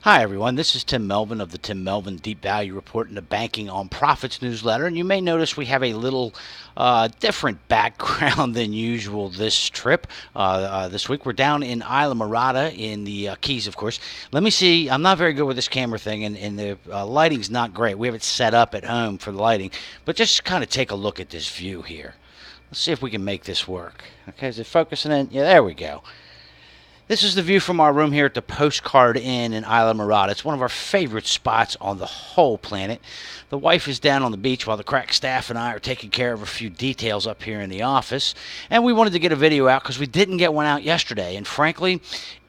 Hi, everyone. This is Tim Melvin of the Tim Melvin Deep Value Report and the Banking on Profits newsletter. And you may notice we have a little different background than usual this trip. This week we're down in Isla Morada in the Keys, of course. Let me see. I'm not very good with this camera thing, and the lighting's not great. We have it set up at home for the lighting. But just kind of take a look at this view here. Let's see if we can make this work. Okay, is it focusing in? Yeah, there we go. This is the view from our room here at the Postcard Inn in Isla Morada. It's one of our favorite spots on the whole planet. The wife is down on the beach while the crack staff and I are taking care of a few details up here in the office. And we wanted to get a video out because we didn't get one out yesterday. And frankly,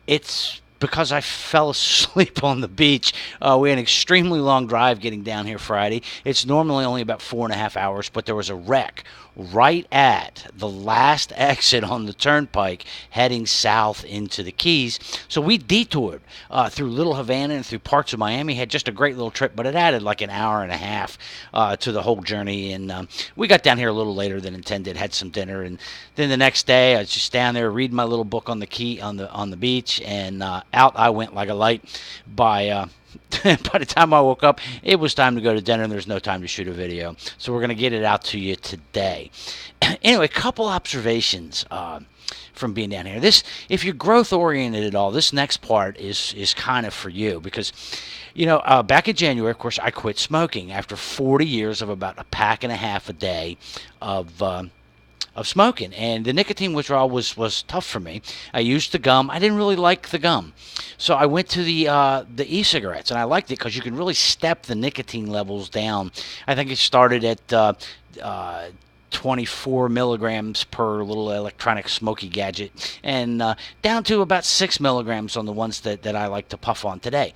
it's because I fell asleep on the beach. We had an extremely long drive getting down here Friday. It's normally only about 4.5 hours, but there was a wreck right at the last exit on the turnpike heading south into the Keys. So we detoured through Little Havana and through parts of Miami. Had just a great little trip, but it added like an hour and a half to the whole journey. And we got down here a little later than intended, had some dinner, and then the next day I was just down there reading my little book on the key on the beach, and out I went like a light by by the time I woke up, it was time to go to dinner, and there's no time to shoot a video. So we're going to get it out to you today. Anyway, a couple observations from being down here. If you're growth oriented at all, this next part is kind of for you because, back in January, of course, I quit smoking after 40 years of about a pack and a half a day of smoking, and the nicotine withdrawal was tough for me. I used the gum. I didn't really like the gum, so I went to the e-cigarettes, and I liked it because you can really step the nicotine levels down. I think it started at 24 milligrams per little electronic smoky gadget, and down to about 6 milligrams on the ones that I like to puff on today.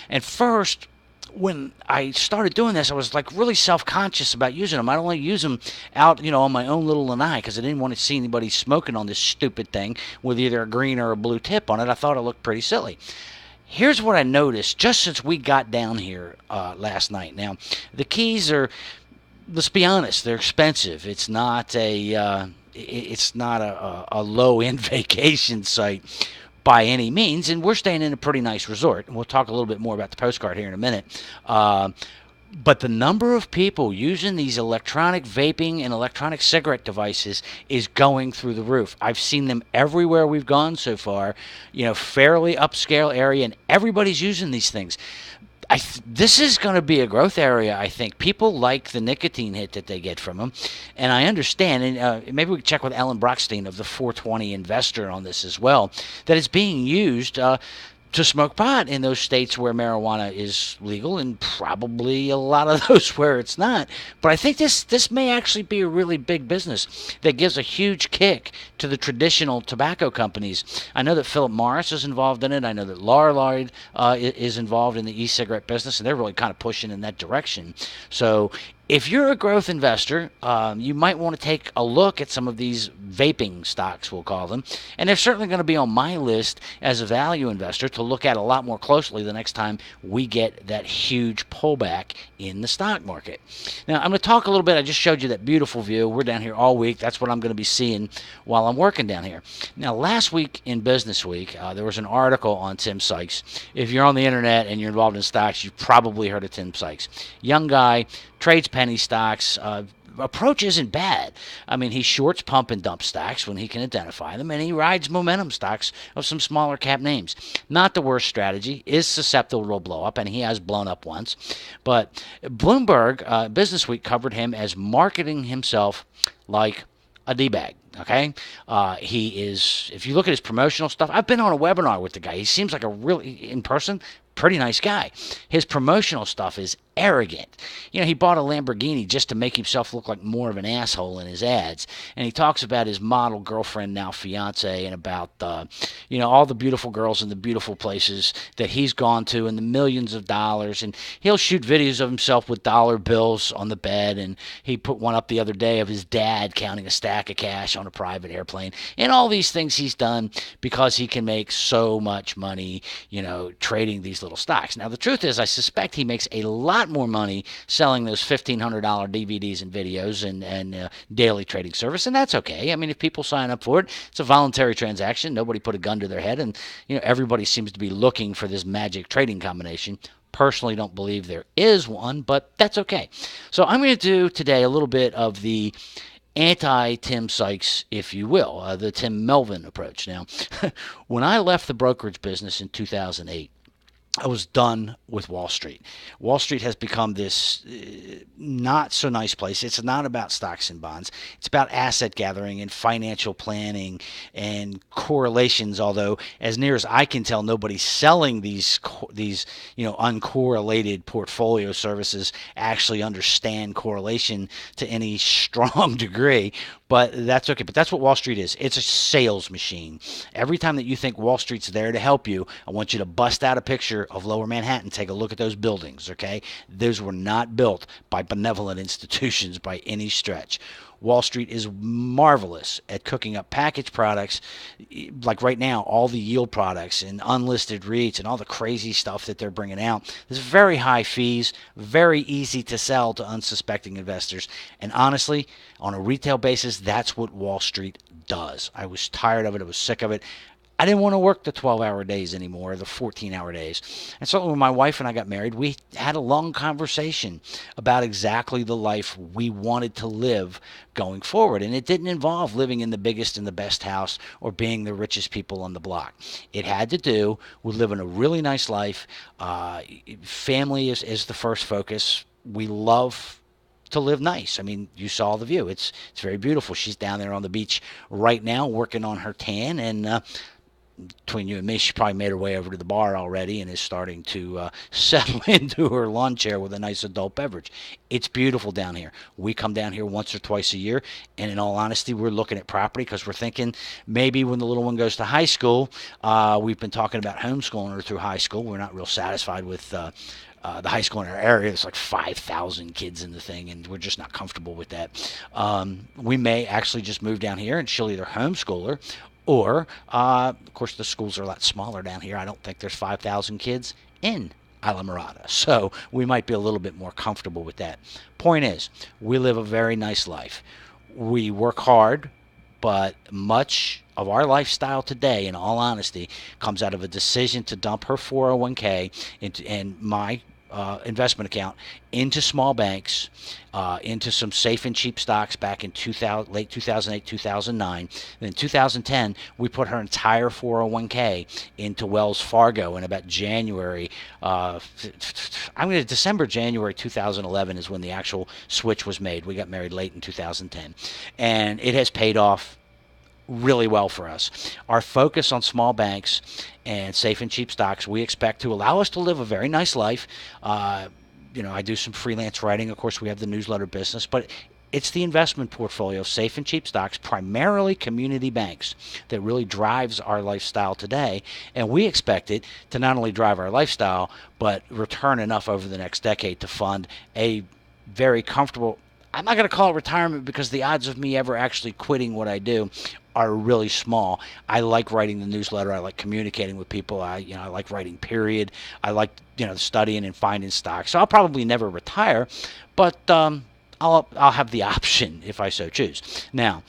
And first, when I started doing this, I was like really self-conscious about using them. I only use them out, on my own little lanai because I didn't want to see anybody smoking on this stupid thing with either a green or a blue tip on it. I thought it looked pretty silly. Here's what I noticed just since we got down here last night. Now, the Keys are, let's be honest, they're expensive. It's not a low-end vacation site by any means, and we're staying in a pretty nice resort. And we'll talk a little bit more about the postcard here in a minute. But the number of people using these electronic vaping and electronic cigarette devices is going through the roof. I've seen them everywhere we've gone so far, fairly upscale area, and everybody's using these things. This is going to be a growth area, I think. People like the nicotine hit that they get from them, and I understand, and maybe we can check with Ellen Brockstein of the 420 Investor on this as well, that it's being used to smoke pot in those states where marijuana is legal, and probably a lot of those where it's not. But I think this may actually be a really big business that gives a huge kick to the traditional tobacco companies. I know that Philip Morris is involved in it. I know that Lloyd is involved in the e-cigarette business, and they're really kind of pushing in that direction. So if you're a growth investor, you might want to take a look at some of these vaping stocks, we'll call them. And they're certainly going to be on my list as a value investor to look at a lot more closely the next time we get that huge pullback in the stock market. Now, I'm going to talk a little bit. I just showed you that beautiful view. We're down here all week. That's what I'm going to be seeing while I'm working down here. Now, last week in Business Week, there was an article on Tim Sykes. If you're on the internet and you're involved in stocks, you've probably heard of Tim Sykes. Young guy, trades penny stocks. Approach isn't bad. I mean, he shorts pump and dump stocks when he can identify them, and he rides momentum stocks of some smaller cap names. Not the worst strategy. Is susceptible to blow up, and he has blown up once. But Bloomberg Business Week covered him as marketing himself like a D-bag. Okay, he is. If you look at his promotional stuff, I've been on a webinar with the guy. He seems like a really, in person, pretty nice guy. His promotional stuff is arrogant. He bought a Lamborghini just to make himself look like more of an asshole in his ads. And he talks about his model girlfriend, now fiance, and about all the beautiful girls and the beautiful places that he's gone to and the millions of dollars. And he'll shoot videos of himself with dollar bills on the bed. And he put one up the other day of his dad counting a stack of cash on a private airplane. And all these things he's done because he can make so much money, trading these little stocks. Now, the truth is, I suspect he makes a lot lot more money selling those $1,500 DVDs and videos and daily trading service, and that's okay. I mean, if people sign up for it, it's a voluntary transaction. Nobody put a gun to their head, and everybody seems to be looking for this magic trading combination. Personally, don't believe there is one, but that's okay. So I'm going to do today a little bit of the anti-Tim Sykes, if you will, the Tim Melvin approach. Now, when I left the brokerage business in 2008, I was done with Wall Street. Wall Street has become this not so nice place. It's not about stocks and bonds. It's about asset gathering and financial planning and correlations. Although, as near as I can tell, nobody's selling these uncorrelated portfolio services actually understand correlation to any strong degree. But that's okay. But that's what Wall Street is. It's a sales machine. Every time that you think Wall Street's there to help you, I want you to bust out a picture of Lower Manhattan. Take a look at those buildings, okay? Those were not built by benevolent institutions by any stretch. Wall Street is marvelous at cooking up packaged products, like right now, all the yield products and unlisted REITs and all the crazy stuff that they're bringing out. There's very high fees, very easy to sell to unsuspecting investors. And honestly, on a retail basis, that's what Wall Street does. I was tired of it. I was sick of it. I didn't want to work the 12-hour days anymore, the 14-hour days. And so when my wife and I got married, we had a long conversation about exactly the life we wanted to live going forward. And it didn't involve living in the biggest and the best house or being the richest people on the block. It had to do with living a really nice life. Family is the first focus. We love to live nice. I mean, you saw the view. It's very beautiful. She's down there on the beach right now working on her tan, and between you and me, she probably made her way over to the bar already and is starting to settle into her lawn chair with a nice adult beverage. It's beautiful down here. We come down here once or twice a year, and in all honesty, we're looking at property because we're thinking maybe when the little one goes to high school, we've been talking about homeschooling her through high school. We're not real satisfied with the high school in our area. It's like 5,000 kids in the thing, and we're just not comfortable with that. We may actually just move down here, and she'll either homeschool her, or, of course, the schools are a lot smaller down here. I don't think there's 5,000 kids in Alamorada, so we might be a little bit more comfortable with that. Point is, we live a very nice life. We work hard, but much of our lifestyle today, in all honesty, comes out of a decision to dump her 401k and my investment account into small banks, into some safe and cheap stocks back in late 2008, 2009. And in 2010, we put her entire 401k into Wells Fargo in about January. December, January 2011 is when the actual switch was made. We got married late in 2010. And it has paid off really well for us. Our focus on small banks and safe and cheap stocks, we expect to allow us to live a very nice life. I do some freelance writing. Of course, we have the newsletter business, but it's the investment portfolio, safe and cheap stocks, primarily community banks, that really drives our lifestyle today. And we expect it to not only drive our lifestyle, but return enough over the next decade to fund a very comfortable, I'm not going to call it retirement because the odds of me ever actually quitting what I do are really small. I like writing the newsletter. I like communicating with people. I like writing, period. I like, studying and finding stocks. So I'll probably never retire, but I'll have the option if I so choose. Now,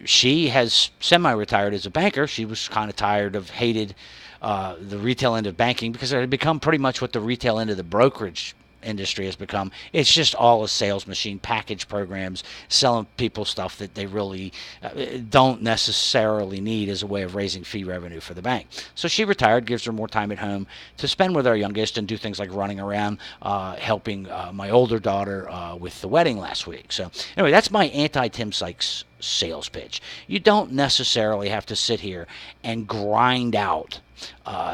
she has semi-retired as a banker. She was kind of hated the retail end of banking because it had become pretty much what the retail end of the brokerage industry has become. It's just all a sales machine, package programs, selling people stuff that they really don't necessarily need as a way of raising fee revenue for the bank. So she retired, gives her more time at home to spend with our youngest and do things like running around, helping my older daughter with the wedding last week. So anyway, that's my anti-Tim Sykes sales pitch. You don't necessarily have to sit here and grind out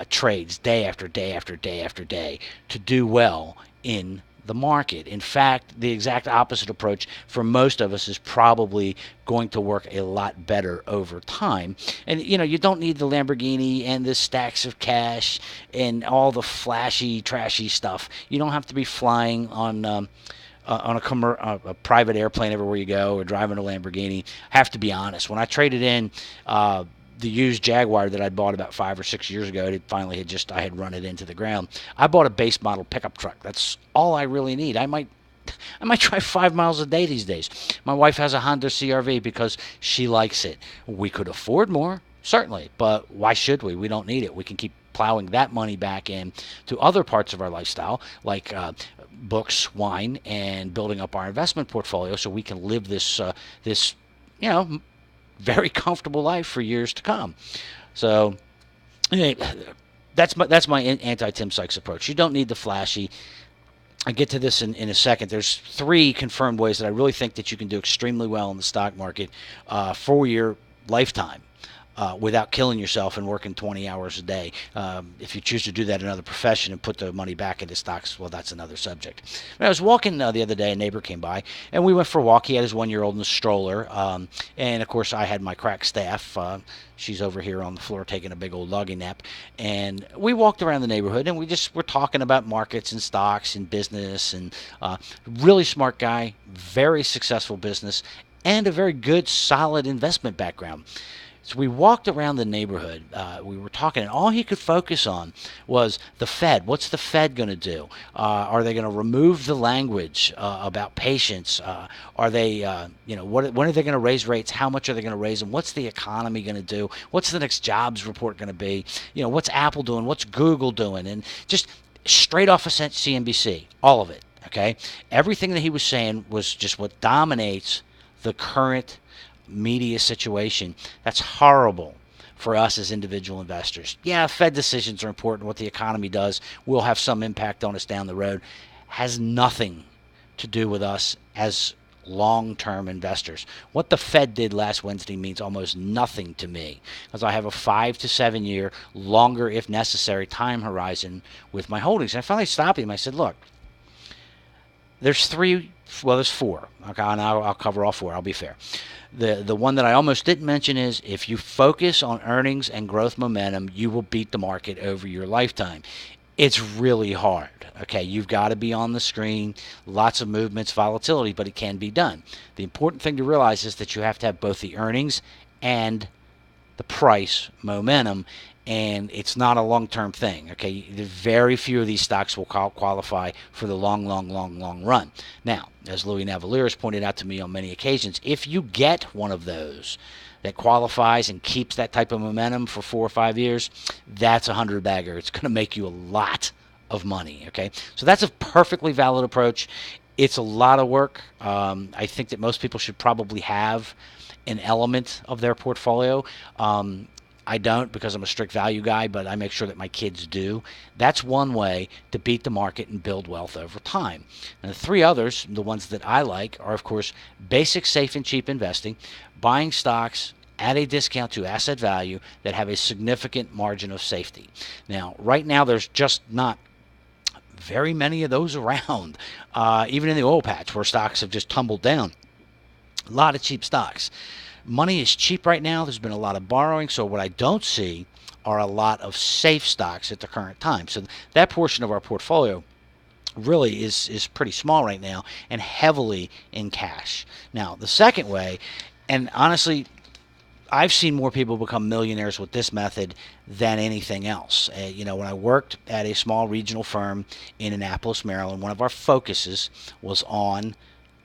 trades day after day after day after day to do well in the market. In fact, the exact opposite approach for most of us is probably going to work a lot better over time. And you don't need the Lamborghini and the stacks of cash and all the flashy, trashy stuff. You don't have to be flying on a private airplane everywhere you go or driving a Lamborghini. I have to be honest. When I traded in the used Jaguar that I bought about 5 or 6 years ago. It finally I had run it into the ground. I bought a base model pickup truck. That's all I really need. I might drive 5 miles a day these days. My wife has a Honda CRV because she likes it. We could afford more, certainly, but why should we? We don't need it. We can keep plowing that money back in to other parts of our lifestyle, like books, wine, and building up our investment portfolio, so we can live this you know, very comfortable life for years to come. So that's my anti-Tim Sykes approach. You don't need the flashy. I get to this in a second. There's 3 confirmed ways that I really think that you can do extremely well in the stock market for your lifetime. Without killing yourself and working 20 hours a day. If you choose to do that in another profession and put the money back into stocks, well, that's another subject. When I was walking the other day, a neighbor came by, and we went for a walk. He had his 1-year-old in the stroller, and, of course, I had my crack staff. She's over here on the floor taking a big old doggy nap. And we walked around the neighborhood, and we just were talking about markets and stocks and business. And really smart guy, very successful business, and a very good, solid investment background. So we walked around the neighborhood. We were talking, and all he could focus on was the Fed. What's the Fed going to do? Are they going to remove the language about patience? Are they, when are they going to raise rates? How much are they going to raise them? What's the economy going to do? What's the next jobs report going to be? What's Apple doing? What's Google doing? And just straight off of CNBC, all of it. Okay, everything that he was saying was just what dominates the current media situation. That's horrible for us as individual investors. Yeah, Fed decisions are important. What the economy does will have some impact on us down the road. Has nothing to do with us as long-term investors. What the Fed did last Wednesday means almost nothing to me, because I have a 5 to 7 year, longer if necessary, time horizon with my holdings. And I finally stopped him. I said, look, there's 4. Okay, and I'll cover all 4. I'll be fair. The one that I almost didn't mention is, if you focus on earnings and growth momentum, you will beat the market over your lifetime. It's really hard. Okay, you've got to be on the screen, lots of movements, volatility, but it can be done. The important thing to realize is that you have to have both the earnings and the price momentum, and it's not a long-term thing. Okay, very few of these stocks will qualify for the long run. Now, as Louis Navalliere has pointed out to me on many occasions, if you get one of those that qualifies and keeps that type of momentum for 4 or 5 years, that's a 100-bagger. It's going to make you a lot of money. Okay, so that's a perfectly valid approach. It's a lot of work. I think that most people should probably have an element of their portfolio. I don't, because I'm a strict value guy, but I make sure that my kids do. That's one way to beat the market and build wealth over time. And the 3 others, the ones that I like, are, of course, basic, safe, and cheap investing, buying stocks at a discount to asset value that have a significant margin of safety. Now, right now, there's just not very many of those around, even in the oil patch, where stocks have just tumbled down. A lot of cheap stocks. Money is cheap right now. There's been a lot of borrowing. So what I don't see are a lot of safe stocks at the current time. So that portion of our portfolio really is pretty small right now and heavily in cash. Now, the second way, and honestly, I've seen more people become millionaires with this method than anything else. When I worked at a small regional firm in Annapolis, Maryland, one of our focuses was on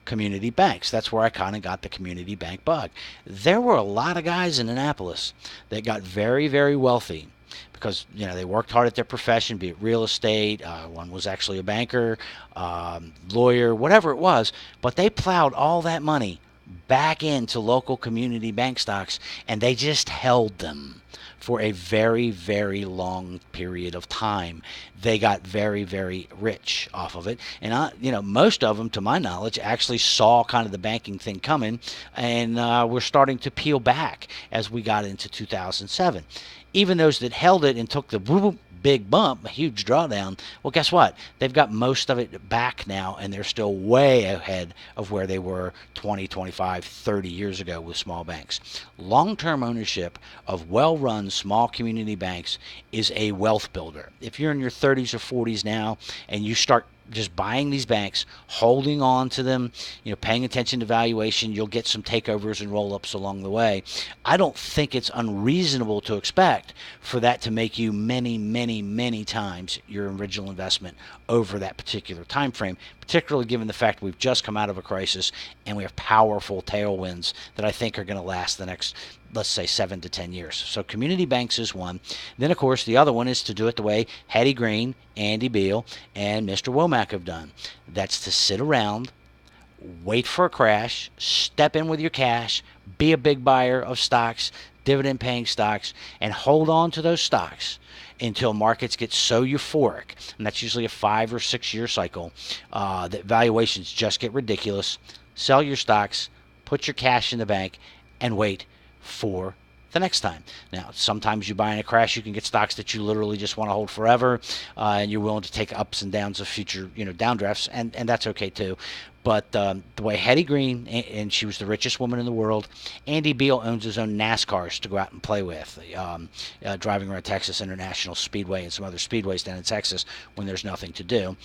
community banks. That's where I kind of got the community bank bug. There were a lot of guys in Annapolis that got very, very wealthy because they worked hard at their profession, be it real estate. One was actually a banker, lawyer, whatever it was. But they plowed all that money back into local community bank stocks, and they just held them for a very, very long period of time. They got very, very rich off of it. And, most of them, to my knowledge, actually saw kind of the banking thing coming, and were starting to peel back as we got into 2007. Even those that held it and took the big bump, a huge drawdown, well, guess what? They've got most of it back now, and they're still way ahead of where they were 20, 25, 30 years ago with small banks. Long-term ownership of well-run small community banks is a wealth builder. If you're in your 30s or 40s now and you start just buying these banks, holding on to them, paying attention to valuation. You'll get some takeovers and roll-ups along the way. I don't think it's unreasonable to expect for that to make you many, many, many times your original investment over that particular time frame, particularly given the fact we've just come out of a crisis and we have powerful tailwinds that I think are going to last the next, let's say, 7 to 10 years. So community banks is one. Then, of course, the other one is to do it the way Hetty Green, Andy Beal, and Mr. Womack have done. That's to sit around, wait for a crash, step in with your cash, be a big buyer of stocks, dividend-paying stocks, and hold on to those stocks until markets get so euphoric, and that's usually a 5 or 6 year cycle, that valuations just get ridiculous. Sell your stocks, put your cash in the bank, and wait for the next time. Now, sometimes you buy in a crash, you can get stocks that you literally just want to hold forever, and you're willing to take ups and downs of future, downdrafts, and that's okay too. But the way Hetty Green, and she was the richest woman in the world, Andy Beal owns his own NASCARs to go out and play with, driving around Texas International Speedway and some other speedways down in Texas when there's nothing to do.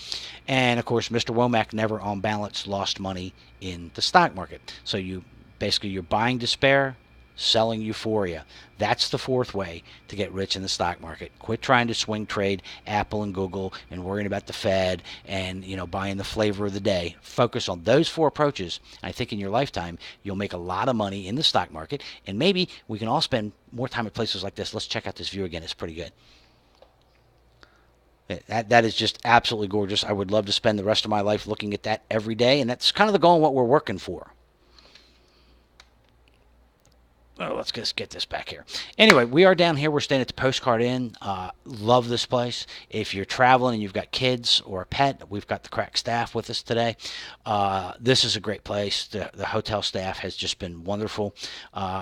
And, of course, Mr. Womack never on balance lost money in the stock market. So you're buying despair, selling euphoria. That's the fourth way to get rich in the stock market. Quit trying to swing trade Apple and Google and worrying about the Fed and buying the flavor of the day. Focus on those four approaches. I think in your lifetime you'll make a lot of money in the stock market, and maybe we can all spend more time at places like this. Let's check out this view again. It's pretty good. That is just absolutely gorgeous. I would love to spend the rest of my life looking at that every day, and that's kind of the goal and what we're working for. Oh, let's just get this back here. Anyway, we are down here. We're staying at the Postcard Inn. Love this place. If you're traveling and you've got kids or a pet, we've got the crack staff with us today. This is a great place. The hotel staff has just been wonderful.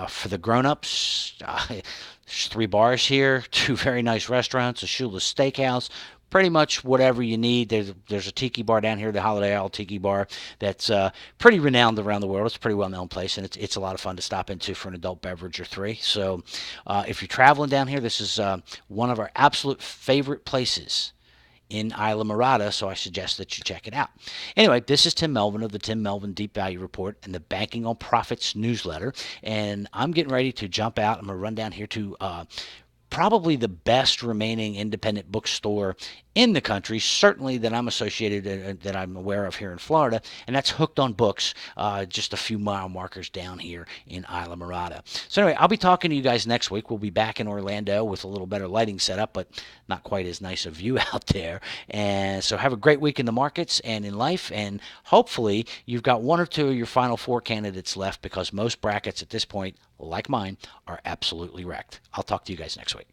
For the grown-ups, there's 3 bars here, 2 very nice restaurants, a Shula's Steakhouse, pretty much whatever you need. There's a tiki bar down here, the Holiday Isle Tiki Bar, that's pretty renowned around the world. It's a pretty well-known place, and it's a lot of fun to stop into for an adult beverage or 3. So if you're traveling down here, this is one of our absolute favorite places in Isla Mirada, so I suggest that you check it out. Anyway, this is Tim Melvin of the Tim Melvin Deep Value Report and the Banking on Profits newsletter, and I'm getting ready to jump out. I'm going to run down here to probably the best remaining independent bookstore in the country, certainly that I'm associated, that I'm aware of here in Florida, and that's Hooked on Books, just a few mile markers down here in Isla Mirada. So anyway, I'll be talking to you guys next week. We'll be back in Orlando with a little better lighting setup, but not quite as nice a view out there. And so have a great week in the markets and in life, and hopefully you've got 1 or 2 of your final 4 candidates left, because most brackets at this point, like mine, are absolutely wrecked. I'll talk to you guys next week.